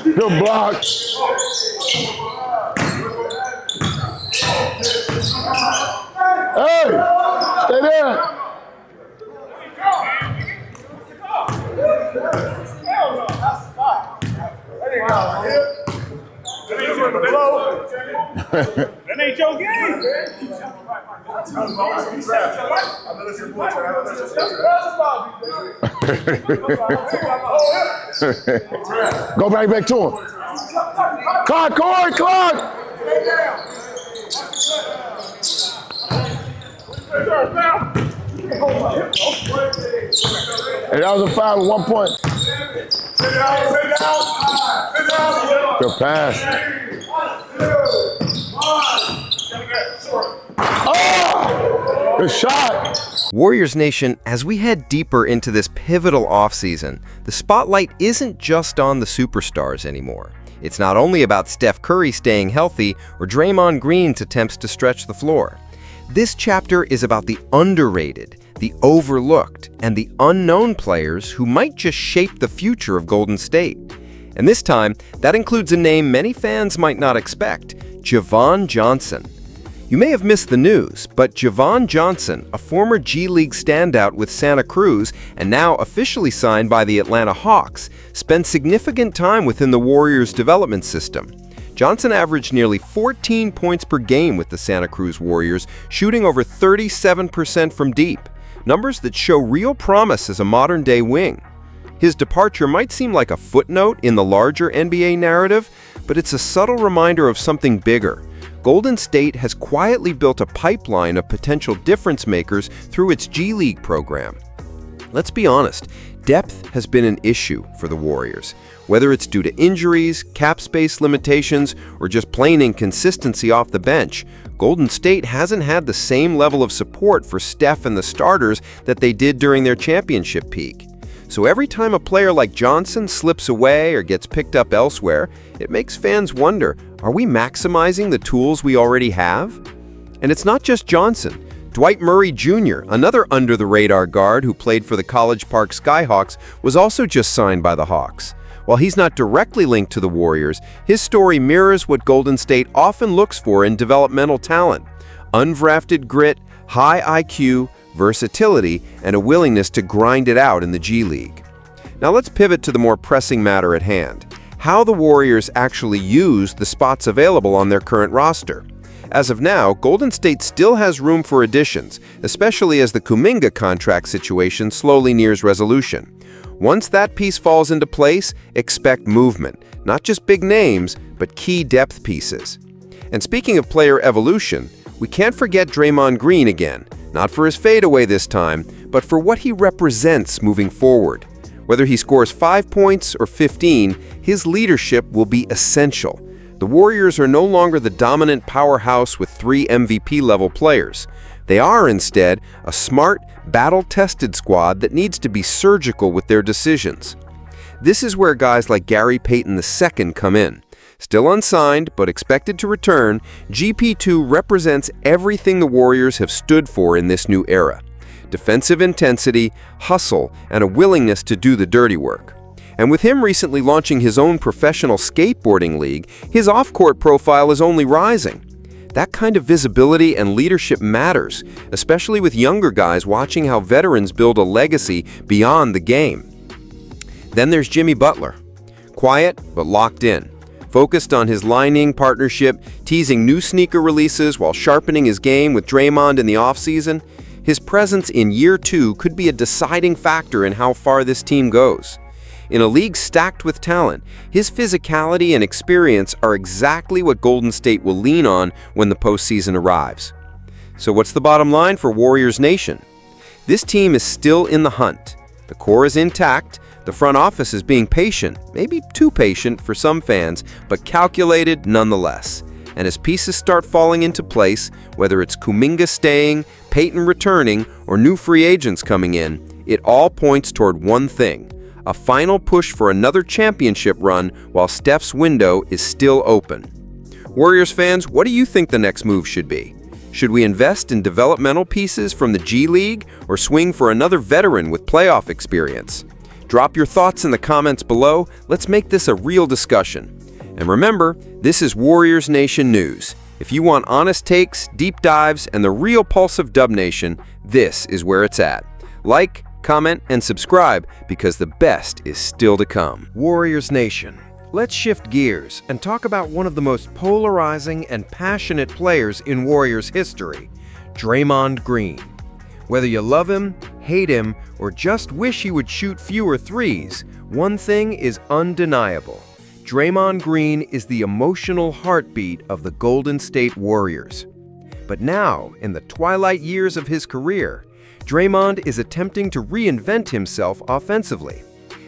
Good block. Hey, stay there. That ain't your game. Go back to him. Clock, Corey, clock. Hey, that was a foul with 1 point. Good pass. Oh! Good shot. Warriors Nation, as we head deeper into this pivotal offseason, the spotlight isn't just on the superstars anymore. It's not only about Steph Curry staying healthy or Draymond Green's attempts to stretch the floor. This chapter is about the underrated, the overlooked, and the unknown players who might just shape the future of Golden State. And this time, that includes a name many fans might not expect, Javon Johnson. You may have missed the news, but Javon Johnson, a former G League standout with Santa Cruz and now officially signed by the Atlanta Hawks, spent significant time within the Warriors' development system. Johnson averaged nearly 14 points per game with the Santa Cruz Warriors, shooting over 37% from deep, numbers that show real promise as a modern-day wing. His departure might seem like a footnote in the larger NBA narrative, but it's a subtle reminder of something bigger. Golden State has quietly built a pipeline of potential difference makers through its G League program. Let's be honest, depth has been an issue for the Warriors. Whether it's due to injuries, cap space limitations, or just plain inconsistency off the bench, Golden State hasn't had the same level of support for Steph and the starters that they did during their championship peak. So every time a player like Johnson slips away or gets picked up elsewhere, it makes fans wonder, are we maximizing the tools we already have? And it's not just Johnson. Dwight Murray Jr., another under-the-radar guard who played for the College Park Skyhawks, was also just signed by the Hawks. While he's not directly linked to the Warriors, his story mirrors what Golden State often looks for in developmental talent: undrafted grit, high IQ, versatility, and a willingness to grind it out in the G League. Now let's pivot to the more pressing matter at hand: how the Warriors actually use the spots available on their current roster. As of now, Golden State still has room for additions, especially as the Kuminga contract situation slowly nears resolution. Once that piece falls into place, expect movement, not just big names, but key depth pieces. And speaking of player evolution, we can't forget Draymond Green again, not for his fadeaway this time, but for what he represents moving forward. Whether he scores 5 points or 15, his leadership will be essential. The Warriors are no longer the dominant powerhouse with 3 MVP-level players. They are, instead, a smart, battle-tested squad that needs to be surgical with their decisions. This is where guys like Gary Payton II come in. Still unsigned, but expected to return, GP2 represents everything the Warriors have stood for in this new era: defensive intensity, hustle, and a willingness to do the dirty work. And with him recently launching his own professional skateboarding league, his off-court profile is only rising. That kind of visibility and leadership matters, especially with younger guys watching how veterans build a legacy beyond the game. Then there's Jimmy Butler. Quiet, but locked in. Focused on his Lining partnership, teasing new sneaker releases while sharpening his game with Draymond in the offseason. His presence in year 2 could be a deciding factor in how far this team goes. In a league stacked with talent, his physicality and experience are exactly what Golden State will lean on when the postseason arrives. So what's the bottom line for Warriors Nation? This team is still in the hunt. The core is intact. The front office is being patient, maybe too patient for some fans, but calculated nonetheless. And as pieces start falling into place, whether it's Kuminga staying, Payton returning, or new free agents coming in, it all points toward one thing: a final push for another championship run while Steph's window is still open. Warriors fans, what do you think the next move should be? Should we invest in developmental pieces from the G League or swing for another veteran with playoff experience? Drop your thoughts in the comments below. Let's make this a real discussion. And remember, this is Warriors Nation News. If you want honest takes, deep dives, and the real pulse of Dub Nation, this is where it's at. Like, comment, and subscribe because the best is still to come. Warriors Nation, let's shift gears and talk about one of the most polarizing and passionate players in Warriors history, Draymond Green. Whether you love him, hate him, or just wish he would shoot fewer threes, one thing is undeniable. Draymond Green is the emotional heartbeat of the Golden State Warriors. But now, in the twilight years of his career, Draymond is attempting to reinvent himself offensively.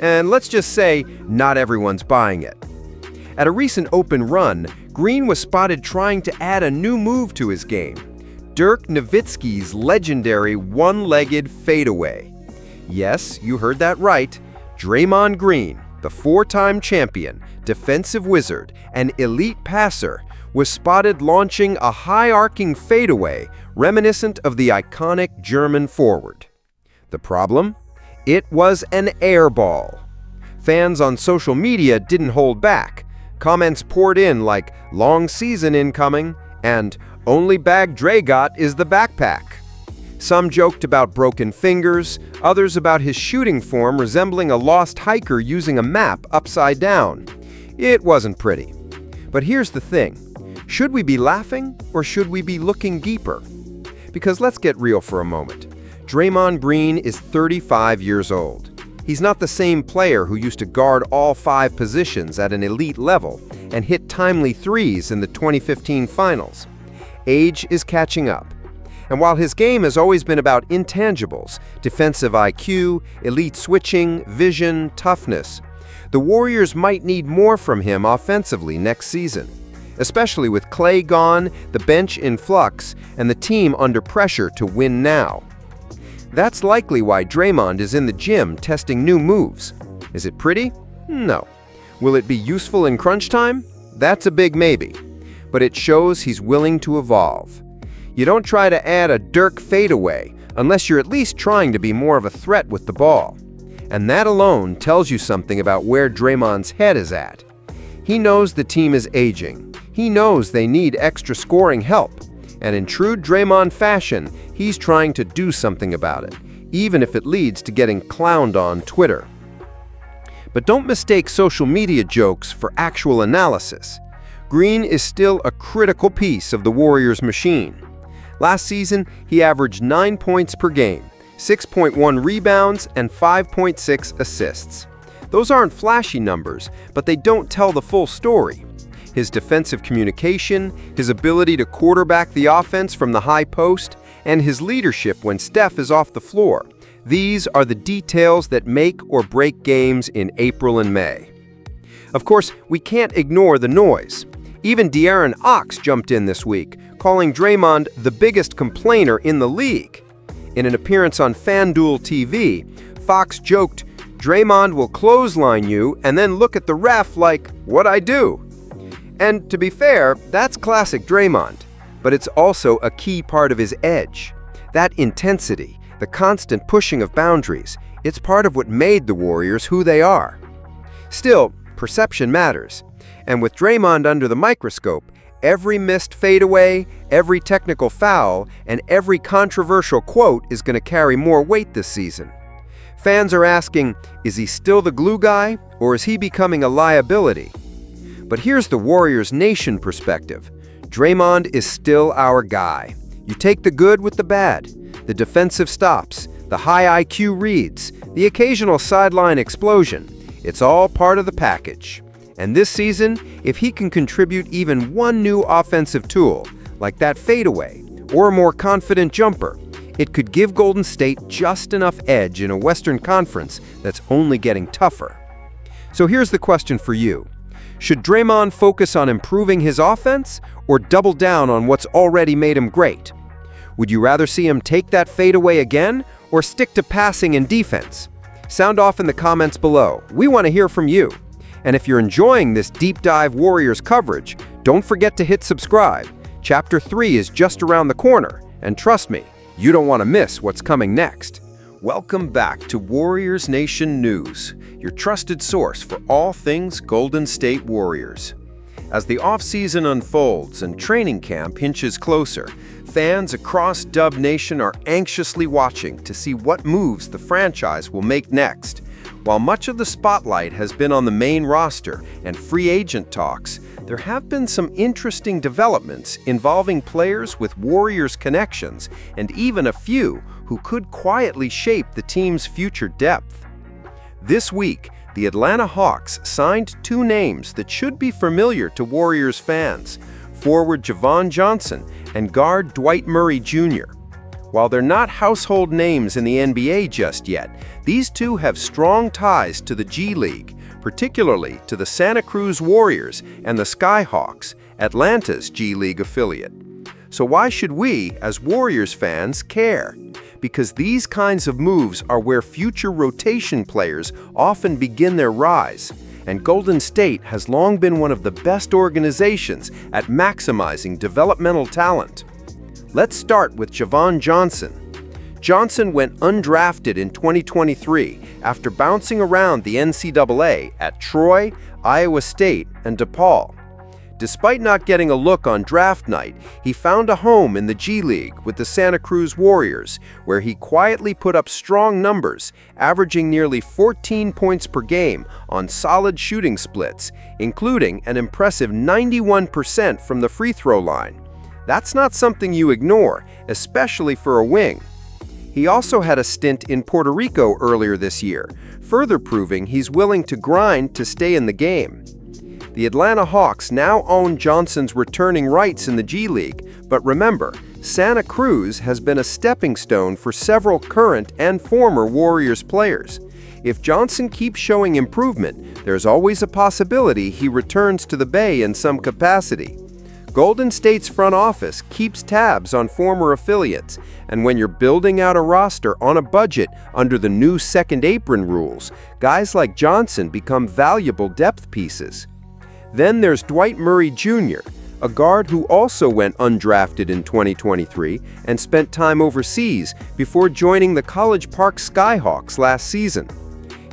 And let's just say, not everyone's buying it. At a recent open run, Green was spotted trying to add a new move to his game, Dirk Nowitzki's legendary one-legged fadeaway. Yes, you heard that right. Draymond Green, the four-time champion, defensive wizard, and elite passer, was spotted launching a high-arcing fadeaway reminiscent of the iconic German forward. The problem? It was an air ball. Fans on social media didn't hold back. Comments poured in like, "Long season incoming," and "Only bag Dre got is the backpack." Some joked about broken fingers, others about his shooting form resembling a lost hiker using a map upside down. It wasn't pretty. But here's the thing. Should we be laughing or should we be looking deeper? Because let's get real for a moment. Draymond Green is 35 years old. He's not the same player who used to guard all 5 positions at an elite level and hit timely threes in the 2015 finals. Age is catching up. And while his game has always been about intangibles, defensive IQ, elite switching, vision, toughness, the Warriors might need more from him offensively next season, especially with Klay gone, the bench in flux, and the team under pressure to win now. That's likely why Draymond is in the gym testing new moves. Is it pretty? No. Will it be useful in crunch time? That's a big maybe. But it shows he's willing to evolve. You don't try to add a Dirk fadeaway unless you're at least trying to be more of a threat with the ball. And that alone tells you something about where Draymond's head is at. He knows the team is aging. He knows they need extra scoring help. And in true Draymond fashion, he's trying to do something about it, even if it leads to getting clowned on Twitter. But don't mistake social media jokes for actual analysis. Green is still a critical piece of the Warriors' machine. Last season, he averaged 9 points per game, 6.1 rebounds, and 5.6 assists. Those aren't flashy numbers, but they don't tell the full story. His defensive communication, his ability to quarterback the offense from the high post, and his leadership when Steph is off the floor. These are the details that make or break games in April and May. Of course, we can't ignore the noise. Even De'Aaron Fox jumped in this week, calling Draymond the biggest complainer in the league. In an appearance on FanDuel TV, Fox joked, "Draymond will clothesline you and then look at the ref like, 'What'd I do?'" And to be fair, that's classic Draymond, but it's also a key part of his edge. That intensity, the constant pushing of boundaries, it's part of what made the Warriors who they are. Still, perception matters. And with Draymond under the microscope, every missed fadeaway, every technical foul, and every controversial quote is going to carry more weight this season. Fans are asking, is he still the glue guy, or is he becoming a liability? But here's the Warriors Nation perspective. Draymond is still our guy. You take the good with the bad, the defensive stops, the high IQ reads, the occasional sideline explosion. It's all part of the package. And this season, if he can contribute even one new offensive tool, like that fadeaway, or a more confident jumper, it could give Golden State just enough edge in a Western Conference that's only getting tougher. So here's the question for you. Should Draymond focus on improving his offense or double down on what's already made him great? Would you rather see him take that fadeaway again or stick to passing and defense? Sound off in the comments below. We want to hear from you. And if you're enjoying this deep dive Warriors coverage, don't forget to hit subscribe. Chapter 3 is just around the corner, and trust me, you don't want to miss what's coming next. Welcome back to Warriors Nation News, your trusted source for all things Golden State Warriors. As the offseason unfolds and training camp inches closer, fans across Dub Nation are anxiously watching to see what moves the franchise will make next. While much of the spotlight has been on the main roster and free agent talks, there have been some interesting developments involving players with Warriors connections and even a few who could quietly shape the team's future depth. This week, the Atlanta Hawks signed two names that should be familiar to Warriors fans: forward Javon Johnson and guard Dwight Murray Jr. While they're not household names in the NBA just yet, these two have strong ties to the G League, particularly to the Santa Cruz Warriors and the Skyhawks, Atlanta's G League affiliate. So why should we, as Warriors fans, care? Because these kinds of moves are where future rotation players often begin their rise, and Golden State has long been one of the best organizations at maximizing developmental talent. Let's start with Javon Johnson. Johnson went undrafted in 2023 after bouncing around the NCAA at Troy, Iowa State, and DePaul. Despite not getting a look on draft night, he found a home in the G League with the Santa Cruz Warriors, where he quietly put up strong numbers, averaging nearly 14 points per game on solid shooting splits, including an impressive 91% from the free throw line. That's not something you ignore, especially for a wing. He also had a stint in Puerto Rico earlier this year, further proving he's willing to grind to stay in the game. The Atlanta Hawks now own Johnson's returning rights in the G League, but remember, Santa Cruz has been a stepping stone for several current and former Warriors players. If Johnson keeps showing improvement, there's always a possibility he returns to the Bay in some capacity. Golden State's front office keeps tabs on former affiliates, and when you're building out a roster on a budget under the new second apron rules, guys like Johnson become valuable depth pieces. Then there's Dwight Murray Jr., a guard who also went undrafted in 2023 and spent time overseas before joining the College Park Skyhawks last season.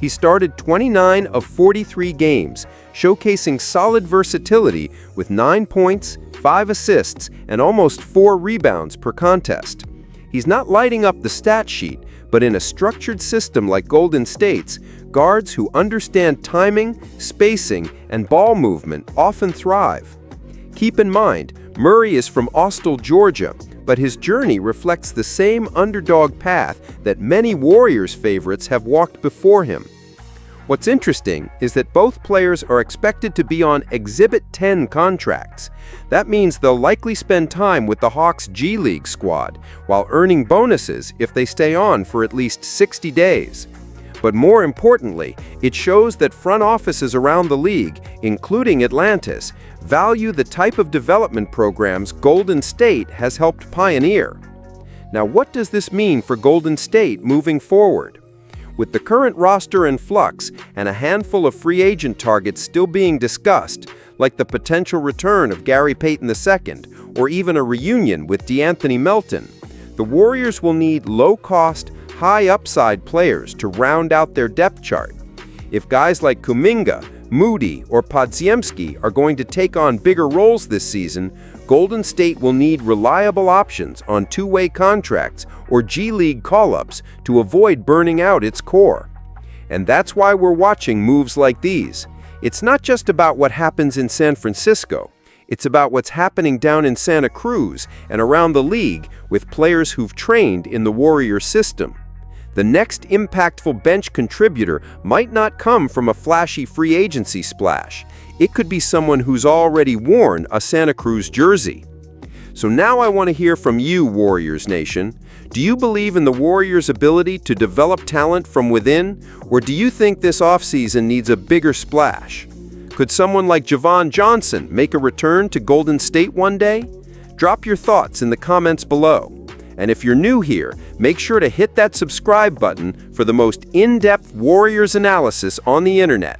He started 29 of 43 games, showcasing solid versatility with 9 points, 5 assists, and almost 4 rebounds per contest. He's not lighting up the stat sheet, but in a structured system like Golden State's, guards who understand timing, spacing, and ball movement often thrive. Keep in mind, Murray is from Austell, Georgia, but his journey reflects the same underdog path that many Warriors favorites have walked before him. What's interesting is that both players are expected to be on Exhibit 10 contracts. That means they'll likely spend time with the Hawks G League squad, while earning bonuses if they stay on for at least 60 days. But more importantly, it shows that front offices around the league, including Atlanta's, value the type of development programs Golden State has helped pioneer. Now, what does this mean for Golden State moving forward? With the current roster in flux and a handful of free agent targets still being discussed, like the potential return of Gary Payton II or even a reunion with DeAnthony Melton, the Warriors will need low-cost, high-upside players to round out their depth chart. If guys like Kuminga, Moody, or Podziemski are going to take on bigger roles this season, Golden State will need reliable options on two-way contracts or G League call-ups to avoid burning out its core. And that's why we're watching moves like these. It's not just about what happens in San Francisco. It's about what's happening down in Santa Cruz and around the league with players who've trained in the Warriors system. The next impactful bench contributor might not come from a flashy free agency splash. It could be someone who's already worn a Santa Cruz jersey. So now I want to hear from you, Warriors Nation. Do you believe in the Warriors' ability to develop talent from within, or do you think this offseason needs a bigger splash? Could someone like Javon Johnson make a return to Golden State one day? Drop your thoughts in the comments below. And if you're new here, make sure to hit that subscribe button for the most in-depth Warriors analysis on the internet.